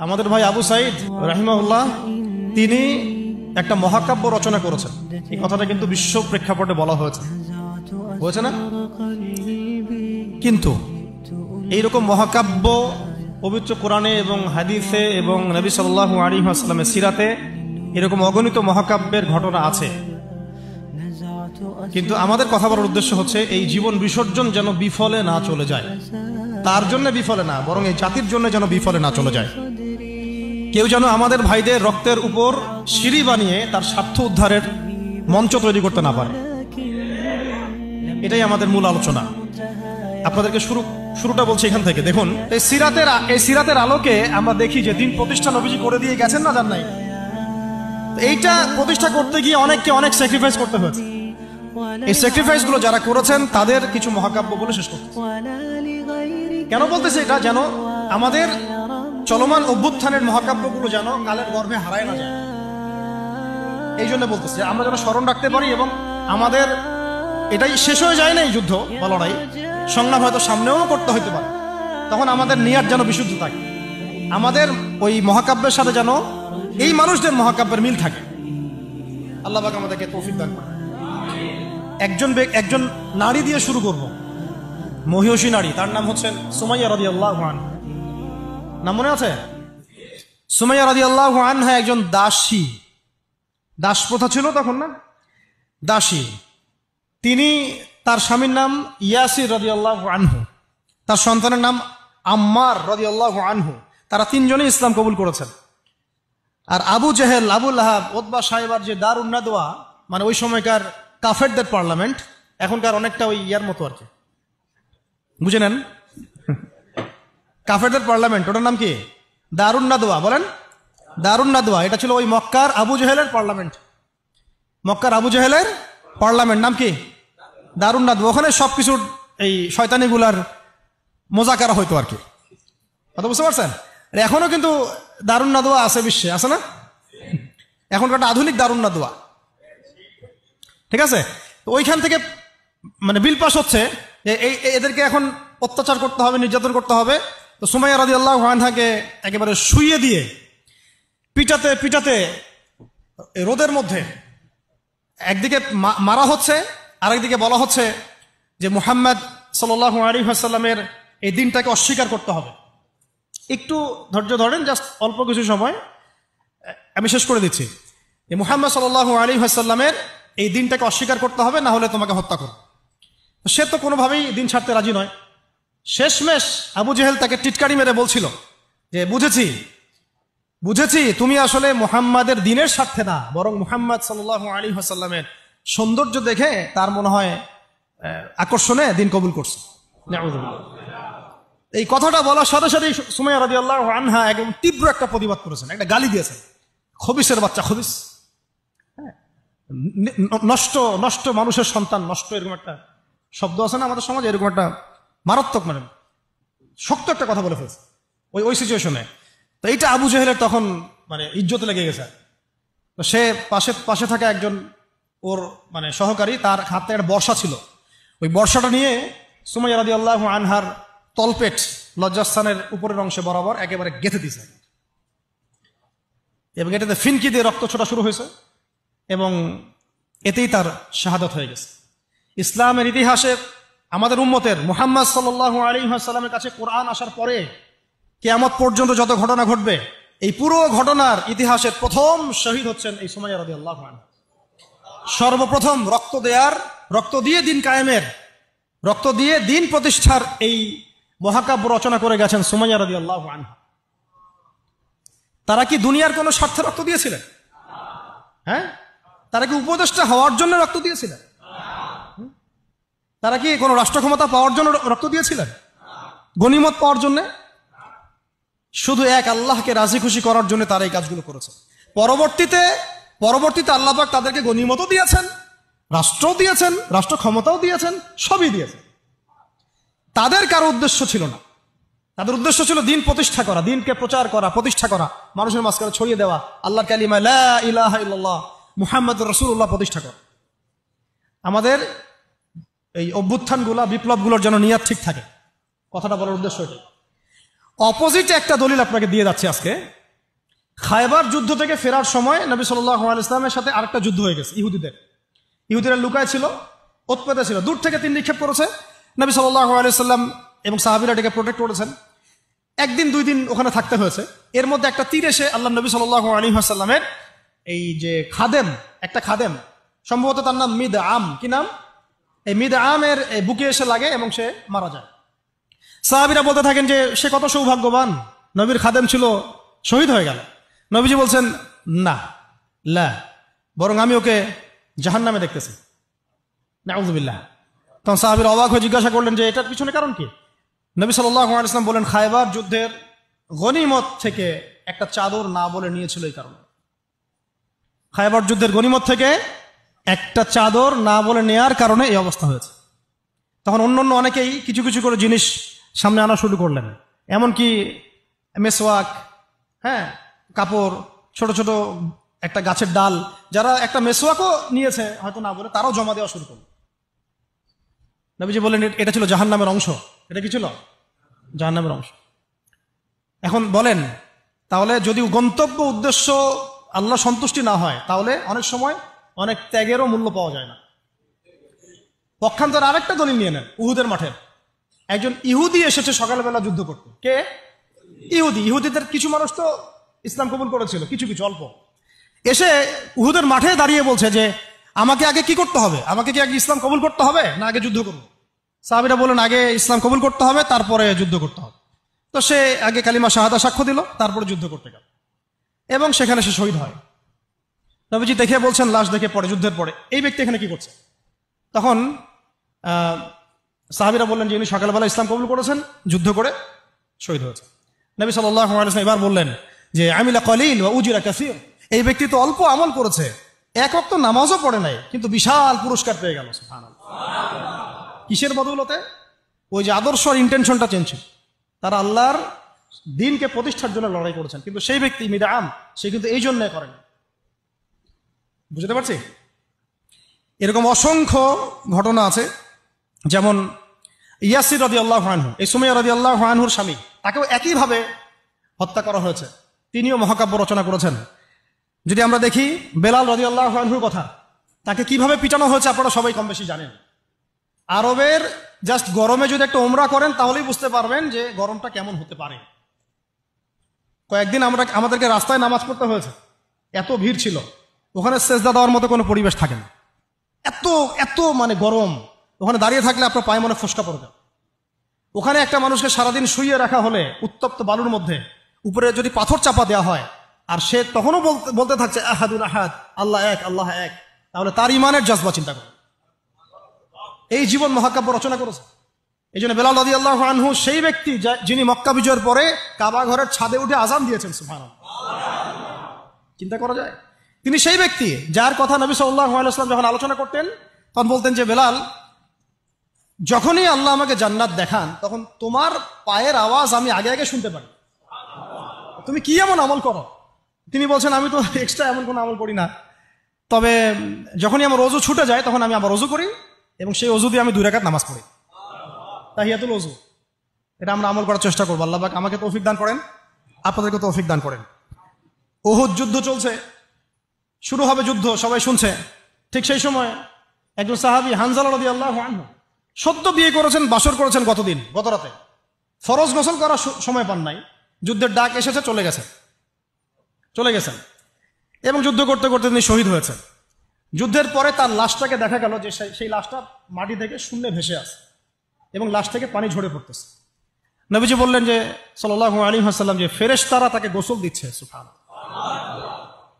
আমাদের ভাই আবু সাইদ রাহিমাহুল্লাহ তিনি একটা মহাকাব্য রচনা করেছেন। এই কথাটা কিন্তু বিশ্ব প্রেক্ষাপটে বলা হয়েছে না? কিন্তু এইরকম মহাকাব্য পবিত্র কোরআনে এবং হাদিসে এবং নবী সাল্লাল্লাহু আলাইহি ওয়াসাল্লামের সিরাতে এরকম অগণিত মহাকাব্যের ঘটনা আছে। কিন্তু আমাদের কথা বলার উদ্দেশ্য হচ্ছে এই জীবন বিসর্জন যেন বিফলে না চলে যায়, তার জন্য বিফলে না, বরং এই জাতির জন্য যেন বিফলে না চলে যায়। কেউ যেন আমাদের ভাইদের রক্তের উপর সিঁড়ি বানিয়ে তার স্বার্থ উদ্ধারের মঞ্চ তৈরি করতে না পারে। এটাই আমাদের মূল আলোচনা। আপনাদেরকে শুরুটা বলছি এখান থেকে। দেখুন, এই সিরাতের আলোকে আমরা দেখি যে দিন প্রতিষ্ঠা নবীজি করে দিয়ে গেছেন না, জান নাই? এইটা প্রতিষ্ঠা করতে গিয়ে অনেককে অনেক স্যাক্রিফাইস করতে হয়েছে। এই স্যাক্রিফাইস গুলো যারা করেছেন তাদের কিছু মহাকাব্য বলে শেষ করতে। কেন বলতেছে এটা? যেন আমাদের চলমান অভ্যুত্থানের মহাকাব্যগুলো যেন কালের গর্ভে হারায় না যায়, এই জন্য বলতেছে যে আমরা যেন স্মরণ রাখতে পারি এবং আমাদের এটাই শেষ হয়ে যায় না এই যুদ্ধ বা লড়াই, সংগ্রাম হয়তো সামনেও করতে হইতে পারে, তখন আমাদের নিয়াত যেন বিশুদ্ধ থাকে, আমাদের ওই মহাকাব্যের সাথে যেন এই মানুষদের মহাকাব্যের মিল থাকে। আল্লাহ পাক আমাদেরকে তৌফিক দান করেন। একজন নারী দিয়ে শুরু করব, মহিষী নারী, তার নাম হচ্ছেন সুমাইয়া রাদিয়াল্লাহু আনহা। নাম মনে আছে? সুমাইয়া রাদিয়াল্লাহু আনহা একজন দাসী, দাস প্রথা ছিল তখন না, দাসী। তিনি, তার স্বামীর নাম ইয়াসির রাদিয়াল্লাহু আনহু, তার সন্তানের নাম আম্মার রাদিয়াল্লাহু আনহু। তারা তিনজনই ইসলাম কবুল করেছেন। আর আবু জেহেল, আবু লাহাব, উতবা সাহেবার যে দারুন নাদওয়া, মানে ওই সময়কার কাফেরদের পার্লামেন্ট, এখনকার অনেকটা ওই ইয়ার মতো আর কি, বুঝে নেন, কাফেরদের পার্লামেন্ট, ওটার নাম কি? দারুন নাদওয়া। বলেন, দারুন নাদওয়া। এটা ছিল ওই মক্কার আবু জেহেলের পার্লামেন্ট। মক্কার আবু জেহেলের পার্লামেন্ট নাম কি? দারুন নাদওয়া। ওখানে সবকিছুর এই শয়তানিগুলার মোজাকারা হইতো আর কি। কথা বুঝতে পারছেন? এখনো কিন্তু দারুন নাদওয়া আছে বিশ্বে, আছে না? এখনকার একটা আধুনিক দারুন নাদওয়া, ঠিক আছে? তো ওইখান থেকে মানে বিল পাস হচ্ছে যে এদেরকে এখন অত্যাচার করতে হবে, নির্যাতন করতে হবে। তো সুমাইয়া রাদিয়াল্লাহু আনহাকে একেবারে শুইয়ে দিয়ে পিটাতে পিটাতে রোদের মধ্যে একদিকে মারা হচ্ছে, আরেকদিকে বলা হচ্ছে যে মুহাম্মদ সাল্লাল্লাহু আলাইহি ওয়াসাল্লামের এই দিনটাকে অস্বীকার করতে হবে। একটু ধৈর্য ধরেন, জাস্ট অল্প কিছু সময়, আমি শেষ করে দিচ্ছি। যে মুহাম্মদ সাল্লাল্লাহু আলাইহি ওয়াসাল্লামের এই দিনটাকে অস্বীকার করতে হবে, না হলে তোমাকে হত্যা করো। সে তো কোনোভাবেই দিন ছাড়তে রাজি নয়। শেষমেশ আবু জেহেল তাকে টিটকারি মেরে বলছিল যে বুঝেছি তুমি আসলে মুহাম্মাদের দিনের স্বার্থে না, বরং মুহাম্মদ সাল্লাল্লাহু আলাইহি ওয়াসাল্লামের সৌন্দর্য দেখে তার মনে হয় আকর্ষণে দিন কবুল করছে। এই কথাটা বলার সাথে সাথে সুমাইয়া রাদিয়াল্লাহু আনহা একদম তীব্র একটা প্রতিবাদ করেছেন, একটা গালি দিয়েছেন, খবিসের বাচ্চা, খবিস, নষ্ট নষ্ট মানুষের সন্তান, নষ্ট, এরকম একটা শব্দ আছে না আমাদের সমাজে, এরকম একটা মারাত্মক, মানে শক্ত একটা কথা বলে ফেলছে ওই সিচুয়েশনে। তো এইটা আবু জেহেলের তখন মানে ইজ্জতে লেগে গেছে। তো সে পাশে থাকা একজন ওর মানে সহকারী, তার হাতে একটা বর্ষা ছিল, ওই বর্ষাটা নিয়ে সুমাইয়া রাদিয়াল্লাহু আনহার তলপেট, লজ্জাস্থানের উপরের অংশে বরাবর একেবারে গেঁথে দিয়েছে, এবং এটাতে ফিনকি দিয়ে রক্ত ছোটা শুরু হয়েছে, এবং এতেই তার শাহাদাত হয়ে গেছে। ইসলামের ইতিহাসে আমাদের উম্মতের মুহাম্মদ সাল্লাল্লাহু আলাইহি ওয়াসাল্লামের কাছে কোরআন আসার পরে কিয়ামত পর্যন্ত যত ঘটনা ঘটবে, এই পুরো ঘটনার ইতিহাসের প্রথম শহীদ হচ্ছেন এই সুমাইয়া রাদিয়াল্লাহু আনহা। সর্বপ্রথম রক্ত দিয়ে দিন কায়েমের, রক্ত দিয়ে দিন প্রতিষ্ঠার এই মহাকাব্য রচনা করে গেছেন সুমাইয়া রাদিয়াল্লাহু আনহা। তারা কি দুনিয়ার কোনো স্বার্থে রক্ত দিয়েছিলেন? হ্যাঁ, তারা কি উপদেষ্টা হওয়ার জন্য রক্ত দিয়েছিলেন? তারা কি কোনো রাষ্ট্র ক্ষমতা পাওয়ার জন্য রক্ত দিয়েছিলেন? গনিমত পাওয়ার জন্য? শুধু এক আল্লাহকে রাজি খুশি করার জন্য তারা এই কাজগুলো করেছে। পরবর্তীতে আল্লাহ পাক তাদেরকে গনিমতও দিয়েছেন, রাষ্ট্রও দিয়েছেন, রাষ্ট্র ক্ষমতাও দিয়েছেন, সবই দিয়েছেন। তাদের কারো উদ্দেশ্য ছিল না, তাদের উদ্দেশ্য ছিল দিন প্রতিষ্ঠা করা, দিনকে প্রচার করা, প্রতিষ্ঠা করা, মানুষের মাঝখানে ছড়িয়ে দেওয়া আল্লাহর কালিমা লা ইলাহা ইল্লাল্লাহ মুহাম্মাদুর রাসূলুল্লাহ প্রতিষ্ঠা করা। আমাদের এই অভ্যুত্থানগুলা, বিপ্লবগুলোর যেন নিয়াত ঠিক থাকে, কথাটা বলার উদ্দেশ্য এটাই। অপোজিটে একটা দলিল আপনাকে দিয়ে যাচ্ছে আজকে। খায়বার যুদ্ধ থেকে ফেরার সময় নবী সাল্লাল্লাহু আলাইহি ওয়াসাল্লামের সাথে আরেকটা যুদ্ধ হয়ে গেছে। ইহুদিরা লুকায় ছিল, উৎপেতে ছিল, দূর থেকে তীর নিক্ষেপ করেছে। নবী সাল্লাল্লাহু আলাইহি ওয়াসাল্লাম এবং সাহাবীরা এটাকে প্রোটেক্ট করেছেন। একদিন 2 দিন ওখানে থাকতে হয়েছে। এর মধ্যে একটা তীর এসে আল্লাহ নবী সাল্লাল্লাহু আলাইহি ওয়াসাল্লামের এই যে একটা খাদেম, সম্ভবত তার নাম মিদআম, কি নাম, এই মিদআমের বুকে এসে লাগে এবং সে মারা যায়। সাহাবীরা বলতে থাকেন যে সে কত সৌভাগ্যবান, নবীর খাদেম ছিল, শহীদ হয়ে গেল। নবীজি বলছেন না, লা, বরং আমি ওকে জাহান্নামে দেখতেছি, নাউযুবিল্লাহ। তখন সাহাবীরা অবাক হয়ে জিজ্ঞাসা করলেন যে এটার পিছনে কারণ কি? নবী সাল্লাল্লাহু আলাইহি ওয়াসাল্লাম বলেন, খায়বার যুদ্ধের গনিমত থেকে একটা চাদর না বলে নিয়েছিল এই কারণে। খায়বার যুদ্ধের গনিমত থেকে একটা চাদর না বলে নেয়ার কারণে এই অবস্থা হয়েছে। তখন অন্যান্য অনেকেই কিছু কিছু করে জিনিস সামনে আনা শুরু করলেন, এমনকি মেসওয়াক, হ্যাঁ, কাপড়, ছোট ছোট একটা গাছের ডাল, যারা একটা মেসওয়াকও নিয়েছে হয়তো না বলে, তারাও জমা দেওয়া শুরু করল। নবীজি বললেন এটা ছিল জাহান্নামের অংশ। এটা কি ছিল? জাহান্নামের অংশ। এখন বলেন, তাহলে যদি গন্তব্য উদ্দেশ্য আল্লাহ সন্তুষ্টি না হয়, তাহলে অনেক সময় অনেক ত্যাগেরও মূল্য পাওয়া যায় না। পক্ষান্তর আরেকটা দলিল নিয়ে নেন, উহুদের মাঠের একজন ইহুদি এসেছে সকালবেলা যুদ্ধ করতে। কে? ইহুদিদের কিছু মানুষ তো ইসলাম কবুল করেছিল, কিছু কিছু অল্প, এসে উহুদের মাঠে দাঁড়িয়ে বলছে যে আমাকে আগে কি করতে হবে, আমাকে কি আগে ইসলাম কবুল করতে হবে না আগে যুদ্ধ করবো? সাহাবীরা বলেন আগে ইসলাম কবুল করতে হবে, তারপরে যুদ্ধ করতে হবে। তো সে আগে কালিমা শাহাদা সাক্ষ্য দিল, তারপরে যুদ্ধ করতে গেল এবং সেখানে সে শহীদ হয়। নবীজি দেখে বলছেন, লাশ দেখে পরে, যুদ্ধের পরে, এই ব্যক্তি এখানে কি করছে? তখন সাহাবীরা বললেন যে ইনি সকালবেলা ইসলাম কবুল করেছেন, যুদ্ধ করে শহীদ হয়েছে। নবী সাল্লাল্লাহু আলাইহি ওয়াসাল্লাম এবার বললেন যে আমিলা কলিল ওয়া উজরা কাসীর, এই ব্যক্তি তো অল্প আমল করেছে, এক ওয়াক্ত নামাজও পড়ে নাই, কিন্তু বিশাল পুরস্কার পেয়ে গেল। সুবহানাল্লাহ। কিসের বদৌলতে? ওই যে আদর্শ আর ইন্টেনশনটা চেঞ্জ ছিল, তারা আল্লাহর দ্বীনকে প্রতিষ্ঠার জন্য লড়াই করেছেন, কিন্তু সেই ব্যক্তি মিদআম, সে কিন্তু এই জন্য করেন। বুঝতে পারছি? এরকম অসংখ্য ঘটনা আছে। যেমন ইয়াসির রাদিয়াল্লাহু আনহু, এই সুমাইয়া রাদিয়াল্লাহু আনহুর স্বামী, তাকেও একইভাবে হত্যা করা হয়েছে। তিনিও মহাকাব্য রচনা করেছেন। যদি আমরা দেখি বেলাল রাদিয়াল্লাহু আনহুর কথা, তাকে কিভাবে পিটানো হয়েছে আপনারা সবাই কম বেশি জানেন। আরবের জাস্ট গরমে যদি একটা ওমরা করেন তাহলেই বুঝতে পারবেন যে গরমটা কেমন হতে পারে। কয়েকদিন আমাদেরকে রাস্তায় নামাজ পড়তে হয়েছে, এত ভিড় ছিল, ওখানে সেজদা দেওয়ার মতো কোনো পরিবেশ থাকে না, এত এত মানে গরম। ওখানে দাঁড়িয়ে থাকলে আপনার পায়ে মনে ফসকা পড়বে। ওখানে একটা মানুষকে সারাদিন শুইয়ে রাখা হলে উত্তপ্ত বালুর মধ্যে, উপরে যদি পাথর চাপা দেওয়া হয়, আর সে তখনও বলতে থাকছে আহাদুল আহাদ, আল্লাহ এক, আল্লাহ এক, তাহলে তার ইমানের জজবা চিন্তা করুন। এই জীবন মহাকাব্য রচনা করেছে। এই জন্য বেলাল রাদিয়াল্লাহু আনহু সেই ব্যক্তি যিনি মক্কা বিজয়ের পরে কাবা ঘরের ছাদে উঠে আজান দিয়েছেন। সুবহানাল্লাহ। চিন্তা করা যায়? তিনি সেই ব্যক্তি যার কথা নবী সাল্লাল্লাহু আলাইহি ওয়াসাল্লাম যখন আলোচনা করতেন তখন বলতেন যে বেলাল, যখনই আল্লাহ আমাকে জান্নাত দেখান তখন তোমার পায়ের আওয়াজ আমি আগে আগে শুনতে পারি। তুমি কি এমন আমল করো? তিনি বলছেন আমি তো এক্সট্রা এমন কোনো আমল করি না, তবে যখনই আমার ওযু ছুটে যায় তখন আমি আবার ওযু করি এবং সেই ওযু দিয়ে আমি 2 রাকাত নামাজ পড়ি, তাহিয়াতুল ওযু। এটা আমরা আমল করার চেষ্টা করবো। আল্লাহ পাক আমাকে তৌফিক দান করেন, আপনাদেরকে তৌফিক দান করেন। উহুদ যুদ্ধ চলছে, শুরু হবে যুদ্ধ, সবাই শুনছে। ঠিক সেই সময় একজন সাহাবী হানজালা রাদিয়াল্লাহু আনহু সদ্য বিয়ে করেছেন, বাসর করেছেন গত রাতে, ফরজ গোসল করার সময় পান নাই, যুদ্ধের ডাক এসেছে, চলে গেছেন এবং যুদ্ধ করতে করতে তিনি শহীদ হয়েছেন। যুদ্ধের পরে তার লাশটাকে দেখা গেল যে সেই লাশটা মাটি থেকে শূন্যে ভেসে আছে এবং লাশ থেকে পানি ঝরে পড়তেছে। নবীজি বললেন যে সাল্লাল্লাহু আলাইহি ওয়াসাল্লাম যে ফেরেশতারা তাকে গোসল দিচ্ছে। সুবহানাল্লাহ।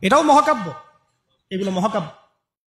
এটাও মহাকাব্য, এগুলো মহাকাব্য।